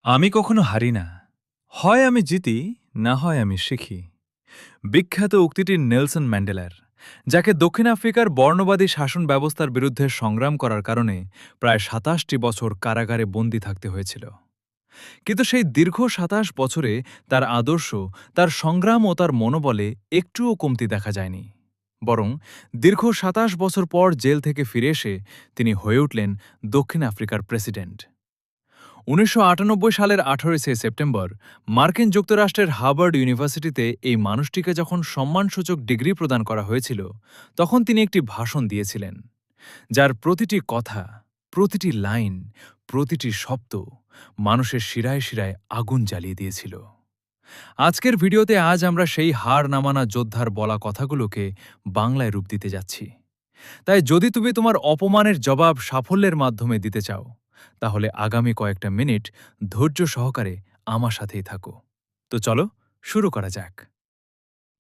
আমি কখনো হারি না। হয় আমি জিতি, না হয় আমি শিখি। বিখ্যাত উক্তিটি নেলসন ম্যান্ডেলার, যাকে দক্ষিণ আফ্রিকার বর্ণবাদী শাসন ব্যবস্থার বিরুদ্ধে সংগ্রাম করার কারণে প্রায় ২৭টি বছর কারাগারে বন্দী থাকতে হয়েছিল। কিন্তু সেই দীর্ঘ ২৭ বছরে তার আদর্শ, তার সংগ্রাম ও তার মনোবলে একটুও কমতি দেখা যায়নি। বরং দীর্ঘ ২৭ বছর পর জেল থেকে ফিরে এসে তিনি হয়ে উঠলেন দক্ষিণ আফ্রিকার প্রেসিডেন্ট। ১৯৯৮ সালের ১৮ সেপ্টেম্বর মার্কিন যুক্তরাষ্ট্রের হার্ভার্ড ইউনিভার্সিটিতে এই মানুষটিকে যখন সম্মানসূচক ডিগ্রি প্রদান করা হয়েছিল, তখন তিনি একটি ভাষণ দিয়েছিলেন, যার প্রতিটি কথা, প্রতিটি লাইন, প্রতিটি শব্দ মানুষের শিরায় শিরায় আগুন জ্বালিয়ে দিয়েছিল। আজকের ভিডিওতে আজ আমরা সেই হার নামানা যোদ্ধার বলা কথাগুলোকে বাংলায় রূপ দিতে যাচ্ছি। তাই যদি তুমি তোমার অপমানের জবাব সাফল্যের মাধ্যমে দিতে চাও, তাহলে আগামী কয়েকটা মিনিট ধৈর্য সহকারে আমার সাথেই থাকো। তো চলো শুরু করা যাক।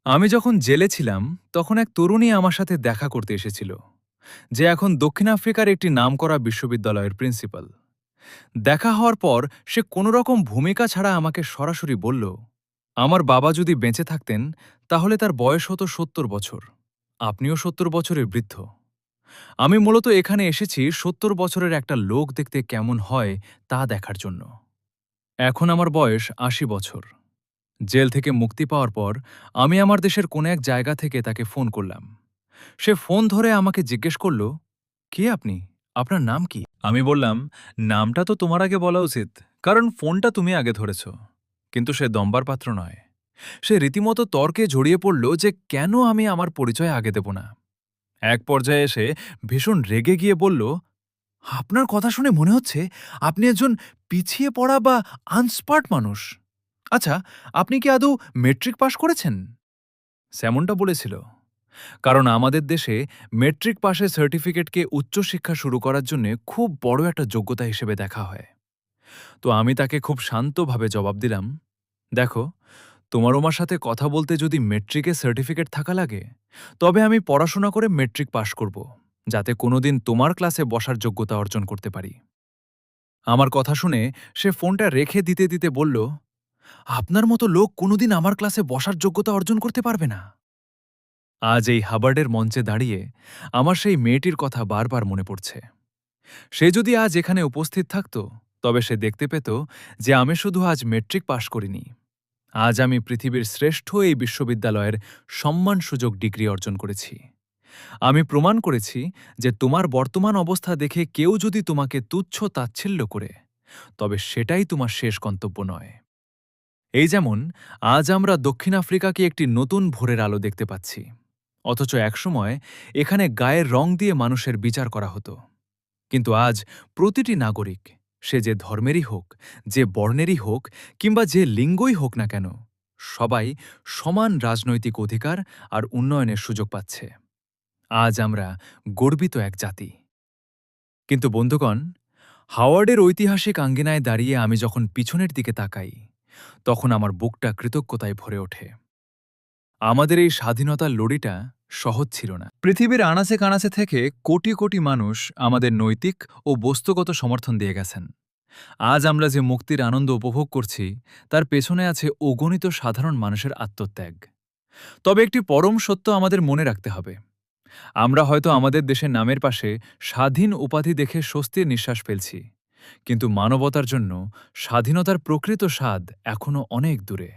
আমি যখন জেলে ছিলাম, তখন এক তরুণী আমার সাথে দেখা করতে এসেছিল, যে এখন দক্ষিণ আফ্রিকার একটি নামকরা বিশ্ববিদ্যালয়ের প্রিন্সিপাল। দেখা হওয়ার পর সে কোনোরকম ভূমিকা ছাড়া আমাকে সরাসরি বলল, আমার বাবা যদি বেঁচে থাকতেন তাহলে তার বয়স হতো ৭০ বছর। আপনিও ৭০ বছরের বৃদ্ধ। আমি মূলত এখানে এসেছি ৭০ বছরের একটা লোক দেখতে কেমন হয় তা দেখার জন্য। এখন আমার বয়স ৮০ বছর। জেল থেকে মুক্তি পাওয়ার পর আমি আমার দেশের কোনো এক জায়গা থেকে তাকে ফোন করলাম। সে ফোন ধরে আমাকে জিজ্ঞেস করল, কে আপনি? আপনার নাম কি? আমি বললাম, নামটা তো তোমার আগে বলা উচিত, কারণ ফোনটা তুমি আগে ধরেছ। কিন্তু সে দম্বার পাত্র নয়। সে রীতিমতো তর্কে জড়িয়ে পড়ল যে কেন আমি আমার পরিচয় আগে দেব না। এক পর্যায়ে এসে ভীষণ রেগে গিয়ে বলল, আপনার কথা শুনে মনে হচ্ছে আপনি একজন পিছিয়ে পড়া বা আনস্মার্ট মানুষ। আচ্ছা, আপনি কি আদৌ মেট্রিক পাশ করেছেন? সেমনটা বলেছিল, কারণ আমাদের দেশে মেট্রিক পাশের সার্টিফিকেটকে উচ্চশিক্ষা শুরু করার জন্য খুব বড় একটা যোগ্যতা হিসেবে দেখা হয়। তো আমি তাকে খুব শান্তভাবে জবাব দিলাম, দেখো, তোমার ওমার সাথে কথা বলতে যদি মেট্রিকের সার্টিফিকেট থাকা লাগে, তবে আমি পড়াশোনা করে মেট্রিক পাশ করব, যাতে কোনোদিন তোমার ক্লাসে বসার যোগ্যতা অর্জন করতে পারি। আমার কথা শুনে সে ফোনটা রেখে দিতে দিতে বলল, আপনার মতো লোক কোনোদিন আমার ক্লাসে বসার যোগ্যতা অর্জন করতে পারবে না। আজ এই হার্ভার্ডের মঞ্চে দাঁড়িয়ে আমার সেই মেয়েটির কথা বারবার মনে পড়ছে। সে যদি আজ এখানে উপস্থিত থাকত, তবে সে দেখতে পেত যে আমি শুধু আজ মেট্রিক পাশ করিনি, আজ আমি পৃথিবীর শ্রেষ্ঠ এই বিশ্ববিদ্যালয়ের সম্মানসূচক ডিগ্রি অর্জন করেছি। আমি প্রমাণ করেছি যে তোমার বর্তমান অবস্থা দেখে কেউ যদি তোমাকে তুচ্ছ তাচ্ছিল্য করে, তবে সেটাই তোমার শেষ গন্তব্য নয়। এই যেমন আজ আমরা দক্ষিণ আফ্রিকাকে একটি নতুন ভোরের আলো দেখতে পাচ্ছি, অথচ একসময় এখানে গায়ের রং দিয়ে মানুষের বিচার করা হতো। কিন্তু আজ প্রতিটি নাগরিক, সে যে ধর্মেরই হোক, যে বর্ণেরই হোক, কিংবা যে লিঙ্গই হোক না কেন, সবাই সমান রাজনৈতিক অধিকার আর উন্নয়নের সুযোগ পাচ্ছে। আজ আমরা গর্বিত এক জাতি। কিন্তু বন্ধুগণ, হাওয়ার্ডের ঐতিহাসিক আঙ্গিনায় দাঁড়িয়ে আমি যখন পিছনের দিকে তাকাই, তখন আমার বুকটা কৃতজ্ঞতায় ভরে ওঠে। আমাদের এই স্বাধীনতার লড়িটা সহজ ছিল না। পৃথিবীর আনাচে কানাচে থেকে কোটি কোটি মানুষ আমাদের নৈতিক ও বস্তুগত সমর্থন দিয়ে গেছেন। আজ আমরা যে মুক্তির আনন্দ উপভোগ করছি, তার পেছনে আছে অগণিত সাধারণ মানুষের আত্মত্যাগ। তবে একটি পরম সত্য আমাদের মনে রাখতে হবে, আমরা হয়তো আমাদের দেশের নামের পাশে স্বাধীন উপাধি দেখে স্বস্তির নিঃশ্বাস ফেলছি, কিন্তু মানবতার জন্য স্বাধীনতার প্রকৃত স্বাদ এখনও অনেক দূরে।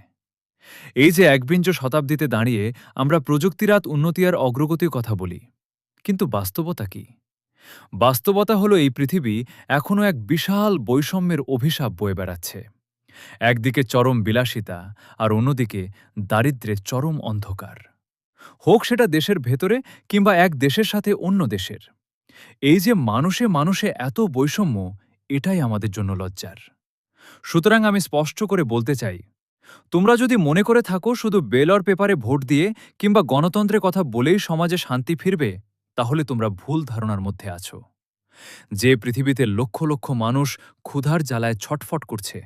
এই যে একবিংশ শতাব্দীতে দাঁড়িয়ে আমরা প্রযুক্তিরাত উন্নতি আর অগ্রগতির কথা বলি, কিন্তু বাস্তবতা কি? বাস্তবতা হলো এই পৃথিবী এখনও এক বিশাল বৈষম্যের অভিশাপ বয়ে বেড়াচ্ছে। একদিকে চরম বিলাসিতা, আর অন্যদিকে দারিদ্র্যের চরম অন্ধকার, হোক সেটা দেশের ভেতরে কিংবা এক দেশের সাথে অন্য দেশের। এই যে মানুষে মানুষে এত বৈষম্য, এটাই আমাদের জন্য লজ্জার। সুতরাং আমি স্পষ্ট করে বলতে চাই, তোমরা যদি মনে করে থাকো শুধু ব্যালট পেপারে ভোট দিয়ে কিংবা গণতন্ত্রের কথা বলেই সমাজে শান্তি ফিরবে, তাহলে তোমরা ভুল ধারণার মধ্যে আছো। যে পৃথিবীতে লক্ষ লক্ষ মানুষ ক্ষুধার জ্বালায় ছটফট করছে,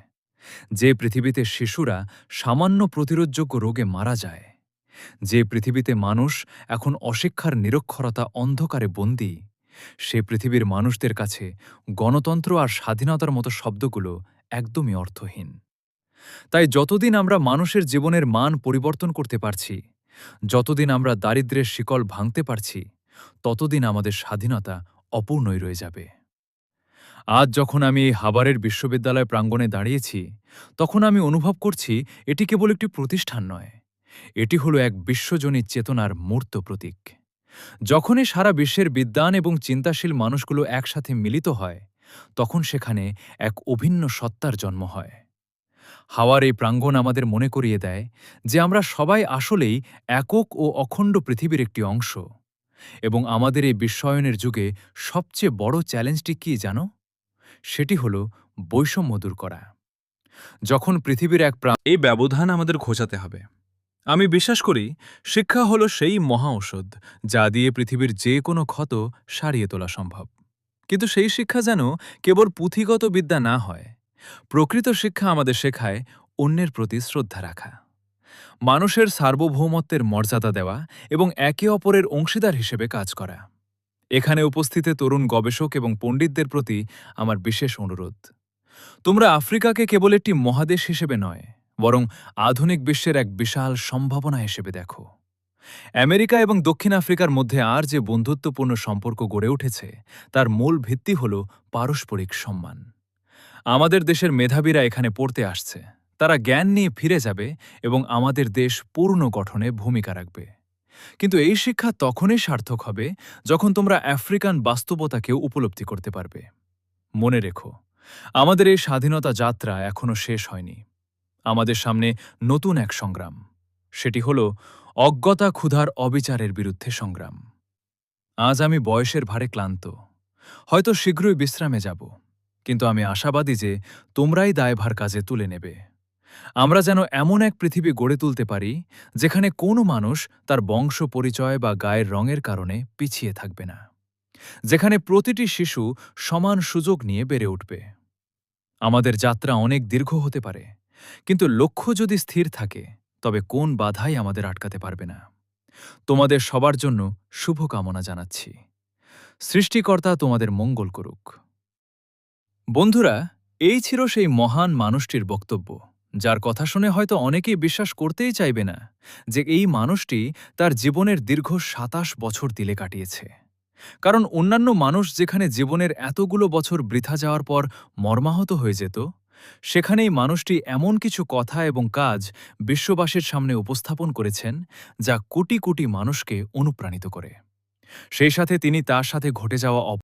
যে পৃথিবীতে শিশুরা সামান্য প্রতিরোধযোগ্য রোগে মারা যায়, যে পৃথিবীতে মানুষ এখন অশিক্ষার নিরক্ষরতা অন্ধকারে বন্দী, সে পৃথিবীর মানুষদের কাছে গণতন্ত্র আর স্বাধীনতার মতো শব্দগুলো একদমই অর্থহীন। তাই যতদিন আমরা মানুষের জীবনের মান পরিবর্তন করতে পারছি, যতদিন আমরা দারিদ্র্যের শিকল ভাঙতে পারছি, ততদিন আমাদের স্বাধীনতা অপূর্ণই রয়ে যাবে। আজ যখন আমি এই হাবারের বিশ্ববিদ্যালয় প্রাঙ্গণে দাঁড়িয়েছি, তখন আমি অনুভব করছি এটি কেবল একটি প্রতিষ্ঠান নয়, এটি হলো এক বিশ্বজনীন চেতনার মূর্ত প্রতীক। যখনই সারা বিশ্বের বিদ্বান এবং চিন্তাশীল মানুষগুলো একসাথে মিলিত হয়, তখন সেখানে এক অভিন্ন সত্তার জন্ম হয়। হাওয়ার এই প্রাঙ্গণ আমাদের মনে করিয়ে দেয় যে আমরা সবাই আসলেই একক ও অখণ্ড পৃথিবীর একটি অংশ, এবং আমাদের এই বিশ্বায়নের যুগে সবচেয়ে বড় চ্যালেঞ্জটি কি জানো? সেটি হল বৈষম্য দূর করা। যখন পৃথিবীর এই ব্যবধান আমাদের ঘোচাতে হবে। আমি বিশ্বাস করি শিক্ষা হলো সেই মহা ঔষধ যা দিয়ে পৃথিবীর যে কোনো ক্ষত সারিয়ে তোলা সম্ভব। কিন্তু সেই শিক্ষা যেন কেবল পুঁথিগত বিদ্যা না হয়। প্রকৃত শিক্ষা আমাদের শেখায় অন্যের প্রতি শ্রদ্ধা রাখা, মানুষের সার্বভৌমত্বের মর্যাদা দেওয়া এবং একে অপরের অংশীদার হিসেবে কাজ করা। এখানে উপস্থিত তরুণ গবেষক এবং পণ্ডিতদের প্রতি আমার বিশেষ অনুরোধ, তোমরা আফ্রিকাকে কেবল একটি মহাদেশ হিসেবে নয়, বরং আধুনিক বিশ্বের এক বিশাল সম্ভাবনা হিসেবে দেখো। আমেরিকা এবং দক্ষিণ আফ্রিকার মধ্যে আর যে বন্ধুত্বপূর্ণ সম্পর্ক গড়ে উঠেছে, তার মূল ভিত্তি হল পারস্পরিক সম্মান। আমাদের দেশের মেধাবীরা এখানে পড়তে আসছে, তারা জ্ঞান নিয়ে ফিরে যাবে এবং আমাদের দেশ পূর্ণ গঠনে ভূমিকা রাখবে। কিন্তু এই শিক্ষা তখনই সার্থক হবে যখন তোমরা আফ্রিকান বাস্তবতাকেও উপলব্ধি করতে পারবে। মনে রেখো, আমাদের এই স্বাধীনতা যাত্রা এখনো শেষ হয়নি। আমাদের সামনে নতুন এক সংগ্রাম, সেটি হল অজ্ঞতা ক্ষুধার অবিচারের বিরুদ্ধে সংগ্রাম। আজ আমি বয়সের ভারে ক্লান্ত, হয়তো শীঘ্রই বিশ্রামে যাব, কিন্তু আমি আশাবাদী যে তোমরাই দায়ভার কাজে তুলে নেবে। আমরা যেন এমন এক পৃথিবী গড়ে তুলতে পারি যেখানে কোনো মানুষ তার বংশ পরিচয় বা গায়ের রঙের কারণে পিছিয়ে থাকবে না, যেখানে প্রতিটি শিশু সমান সুযোগ নিয়ে বেড়ে উঠবে। আমাদের যাত্রা অনেক দীর্ঘ হতে পারে, কিন্তু লক্ষ্য যদি স্থির থাকে, তবে কোন বাধাই আমাদের আটকাতে পারবে না। তোমাদের সবার জন্য শুভকামনা জানাচ্ছি। সৃষ্টিকর্তা তোমাদের মঙ্গল করুক। বন্ধুরা, এই ছিল সেই মহান মানুষটির বক্তব্য, যার কথা শুনে হয়তো অনেকেই বিশ্বাস করতেই চাইবে না যে এই মানুষটি তার জীবনের দীর্ঘ ২৭ বছর দিলে কাটিয়েছে। কারণ অন্যান্য মানুষ যেখানে জীবনের এতগুলো বছর বৃথা যাওয়ার পর মর্মাহত হয়ে যেত, সেখানেই মানুষটি এমন কিছু কথা এবং কাজ বিশ্ববাসীর সামনে উপস্থাপন করেছেন যা কোটি কোটি মানুষকে অনুপ্রাণিত করে। সেই সাথে তিনি তার সাথে ঘটে যাওয়া